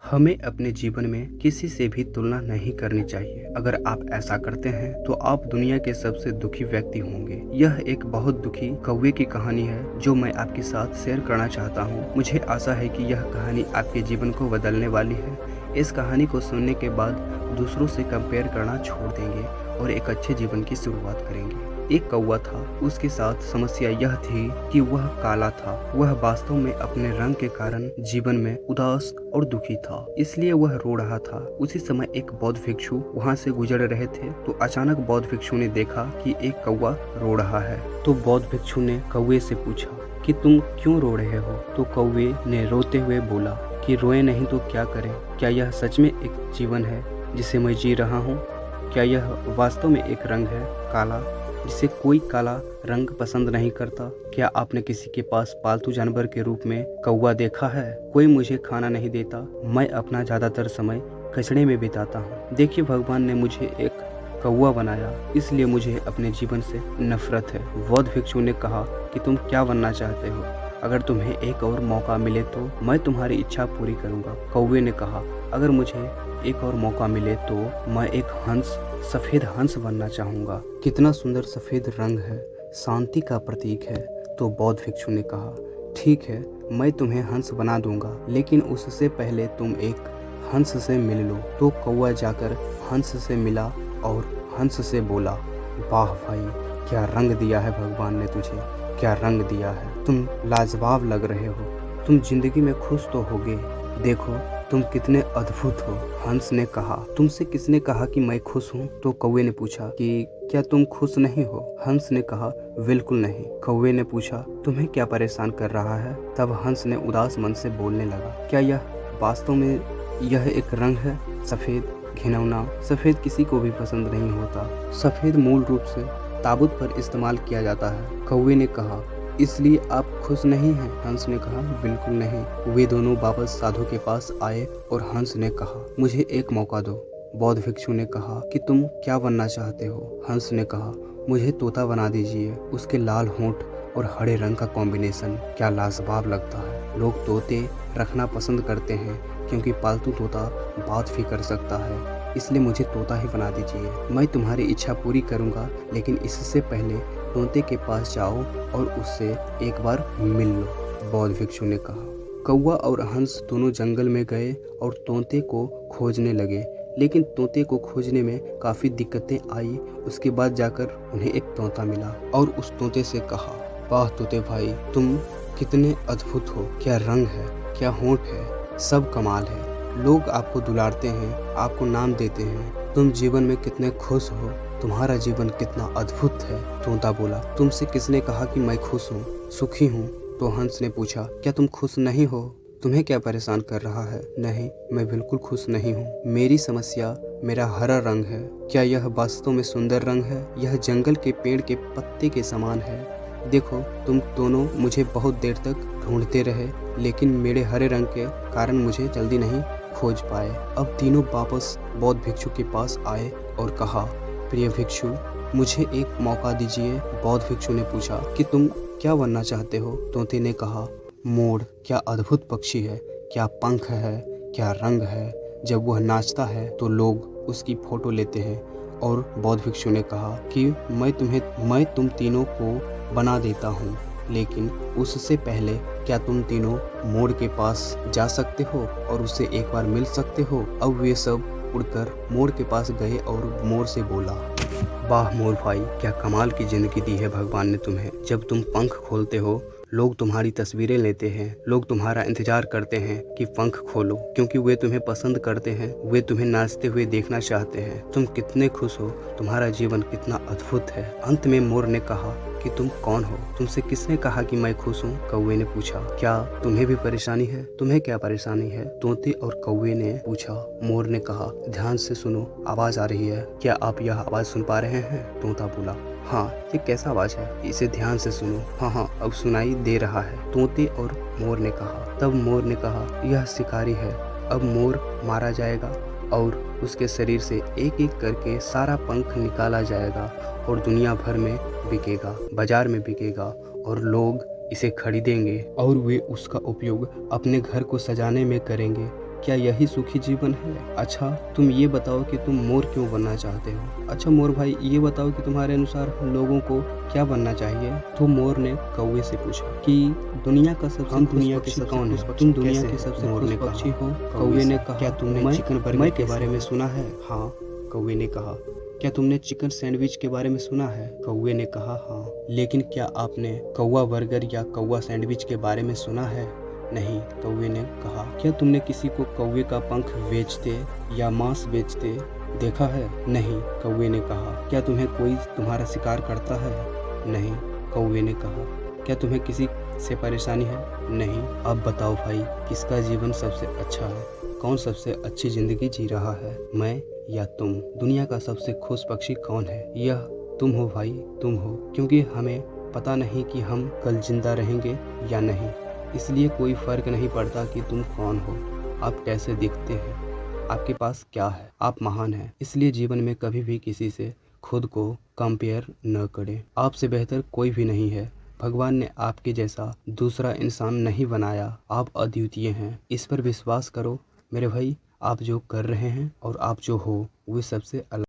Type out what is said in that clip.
हमें अपने जीवन में किसी से भी तुलना नहीं करनी चाहिए। अगर आप ऐसा करते हैं तो आप दुनिया के सबसे दुखी व्यक्ति होंगे। यह एक बहुत दुखी कौवे की कहानी है जो मैं आपके साथ शेयर करना चाहता हूँ। मुझे आशा है कि यह कहानी आपके जीवन को बदलने वाली है। इस कहानी को सुनने के बाद दूसरों से कंपेयर करना छोड़ देंगे और एक अच्छे जीवन की शुरुआत करेंगे। एक कौवा था, उसके साथ समस्या यह थी कि वह काला था। वह वास्तव में अपने रंग के कारण जीवन में उदास और दुखी था, इसलिए वह रो रहा था। उसी समय एक बौद्ध भिक्षु वहां से गुजर रहे थे तो अचानक बौद्ध भिक्षु ने देखा कि एक कौवा रो रहा है। तो बौद्ध भिक्षु ने कौवे से पूछा कि तुम क्यों रो रहे हो? तो कौवे ने रोते हुए बोला कि रोए नहीं तो क्या करें? क्या यह सच में एक जीवन है जिसे मैं जी रहा हूँ? क्या यह वास्तव में एक रंग है, काला, जिसे कोई काला रंग पसंद नहीं करता? क्या आपने किसी के पास पालतू जानवर के रूप में कौवा देखा है? कोई मुझे खाना नहीं देता, मैं अपना ज़्यादातर समय कचड़े में बिताता हूँ। देखिए, भगवान ने मुझे एक कौवा बनाया, इसलिए मुझे अपने जीवन से नफरत है। बौद्ध भिक्षु ने कहा कि तुम क्या बनना चाहते हो? अगर तुम्हें एक और मौका मिले तो मैं तुम्हारी इच्छा पूरी करूँगा। कौवे ने कहा, अगर मुझे एक और मौका मिले तो मैं एक हंस, सफ़ेद हंस बनना चाहूँगा। कितना सुंदर सफ़ेद रंग है, शांति का प्रतीक है। तो बौद्ध भिक्षु ने कहा, ठीक है, मैं तुम्हें हंस बना दूंगा, लेकिन उससे पहले तुम एक हंस से मिल लो। तो कौवा जाकर हंस से मिला और हंस से बोला, वाह भाई, क्या रंग दिया है भगवान ने तुझे, क्या रंग दिया है। तुम लाजवाब लग रहे हो, तुम जिंदगी में खुश तो होगे। देखो तुम कितने अद्भुत हो। हंस ने कहा, तुमसे किसने कहा कि मैं खुश हूँ? तो कौवे ने पूछा कि क्या तुम खुश नहीं हो? हंस ने कहा, बिल्कुल नहीं। कौवे ने पूछा, तुम्हें क्या परेशान कर रहा है? तब हंस ने उदास मन से बोलने लगा, क्या यह वास्तव में यह एक रंग है? सफ़ेद, घिनौना। सफ़ेद किसी को भी पसंद नहीं होता। सफ़ेद मूल रूप से ताबूत पर इस्तेमाल किया जाता है। कौवे ने कहा, इसलिए आप खुश नहीं हैं? हंस ने कहा, बिल्कुल नहीं। वे दोनों वापस साधु के पास आए और हंस ने कहा, मुझे एक मौका दो। बौद्ध भिक्षु ने कहा कि तुम क्या बनना चाहते हो? हंस ने कहा, मुझे तोता बना दीजिए। उसके लाल होंठ और हरे रंग का कॉम्बिनेशन क्या लाजवाब लगता है। लोग तोते रखना पसंद करते हैं क्योंकि पालतू तोता बात भी कर सकता है, इसलिए मुझे तोता ही बना दीजिए। मैं तुम्हारी इच्छा पूरी करूंगा, लेकिन इससे पहले तोते के पास जाओ और उससे एक बार मिल लो। बौद्ध भिक्षु ने कहा। कौवा और हंस दोनों जंगल में गए और तोते को खोजने लगे, लेकिन तोते को खोजने में काफ़ी दिक्कतें आई। उसके बाद जाकर उन्हें एक तोता मिला और उस तोते से कहा, वाह तोते भाई, तुम कितने अद्भुत हो। क्या रंग है, क्या होंठ है, सब कमाल है। लोग आपको दुलारते हैं, आपको नाम देते हैं। तुम जीवन में कितने खुश हो, तुम्हारा जीवन कितना अद्भुत है। तोता बोला, तुमसे किसने कहा कि मैं खुश हूँ, सुखी हूँ? तो हंस ने पूछा, क्या तुम खुश नहीं हो? तुम्हें क्या परेशान कर रहा है? नहीं, मैं बिल्कुल खुश नहीं हूँ। मेरी समस्या मेरा हरा रंग है। क्या यह वास्तव में सुंदर रंग है? यह जंगल के पेड़ के पत्ते के समान है। देखो, तुम दोनों मुझे बहुत देर तक ढूंढते रहे, लेकिन मेरे हरे रंग के कारण मुझे जल्दी नहीं खोज पाए। अब तीनों वापस बौद्ध भिक्षु के पास आए और कहा, प्रिय भिक्षु, मुझे एक मौका दीजिए। बौद्ध भिक्षु ने पूछा कि तुम क्या बनना चाहते हो? तोते ने कहा, मोर। क्या अद्भुत पक्षी है, क्या पंख है, क्या रंग है। जब वह नाचता है तो लोग उसकी फोटो लेते हैं। और बौद्ध भिक्षु ने कहा कि मैं तुम तीनों को बना देता हूँ, लेकिन उससे पहले क्या तुम तीनों मोर के पास जा सकते हो और उससे एक बार मिल सकते हो? अब वे सब उड़कर मोर के पास गए और मोर से बोला, वाह मोर भाई, क्या कमाल की जिंदगी दी है भगवान ने तुम्हें। जब तुम पंख खोलते हो, लोग तुम्हारी तस्वीरें लेते हैं। लोग तुम्हारा इंतजार करते हैं कि पंख खोलो, क्योंकि वे तुम्हें पसंद करते हैं। वे तुम्हें नाचते हुए देखना चाहते हैं। तुम कितने खुश हो, तुम्हारा जीवन कितना अद्भुत है। अंत में मोर ने कहा कि तुम कौन हो? तुमसे किसने कहा कि मैं खुश हूँ? कौवे ने पूछा, क्या तुम्हें भी परेशानी है? तुम्हें क्या परेशानी है? तोते और कौवे ने पूछा। मोर ने कहा, ध्यान से सुनो, आवाज आ रही है। क्या आप यह आवाज सुन पा रहे हैं? तोता बोला, हाँ, ये कैसा आवाज है? इसे ध्यान से सुनो। हाँ, अब सुनाई दे रहा है, तोते और मोर ने कहा। तब मोर ने कहा, यह शिकारी है। अब मोर मारा जाएगा और उसके शरीर से एक एक करके सारा पंख निकाला जाएगा और दुनिया भर में बिकेगा, बाजार में बिकेगा और लोग इसे खरीदेंगे और वे उसका उपयोग अपने घर को सजाने में करेंगे। क्या यही सुखी जीवन है? अच्छा तुम ये बताओ कि तुम मोर क्यों बनना चाहते हो? अच्छा मोर भाई ये बताओ कि तुम्हारे अनुसार लोगों को क्या बनना चाहिए? तो मोर ने कौवे से पूछा कि दुनिया का सबसे दुनिया के सबसे कौन है? तुम दुनिया के सबसे खुश पक्षी हो? कौवे ने कहा क्या तुमने चिकन बर्गर के बारे में सुना है? हाँ कौवे ने कहा। क्या तुमने चिकन सैंडविच के बारे में सुना है? कौवे ने कहा हाँ। लेकिन क्या आपने कौवा बर्गर या कौवा सैंडविच के बारे में सुना है? नहीं कौवे ने कहा। क्या तुमने किसी को कौवे का पंख बेचते या मांस बेचते देखा है? नहीं कौवे ने कहा। क्या तुम्हें कोई तुम्हारा शिकार करता है? नहीं कौवे ने कहा। क्या तुम्हें किसी से परेशानी है? नहीं। अब बताओ भाई किसका जीवन सबसे अच्छा है? कौन सबसे अच्छी जिंदगी जी रहा है, मैं या तुम? दुनिया का सबसे खुश पक्षी कौन है? यह तुम हो भाई, तुम हो। क्योंकि हमें पता नहीं कि हम कल जिंदा रहेंगे या नहीं, इसलिए कोई फर्क नहीं पड़ता कि तुम कौन हो, आप कैसे दिखते हैं, आपके पास क्या है, आप महान हैं। इसलिए जीवन में कभी भी किसी से खुद को कंपेयर न करें। आपसे बेहतर कोई भी नहीं है। भगवान ने आपके जैसा दूसरा इंसान नहीं बनाया। आप अद्वितीय हैं, इस पर विश्वास करो मेरे भाई। आप जो कर रहे हैं और आप जो हो वे सबसे अलग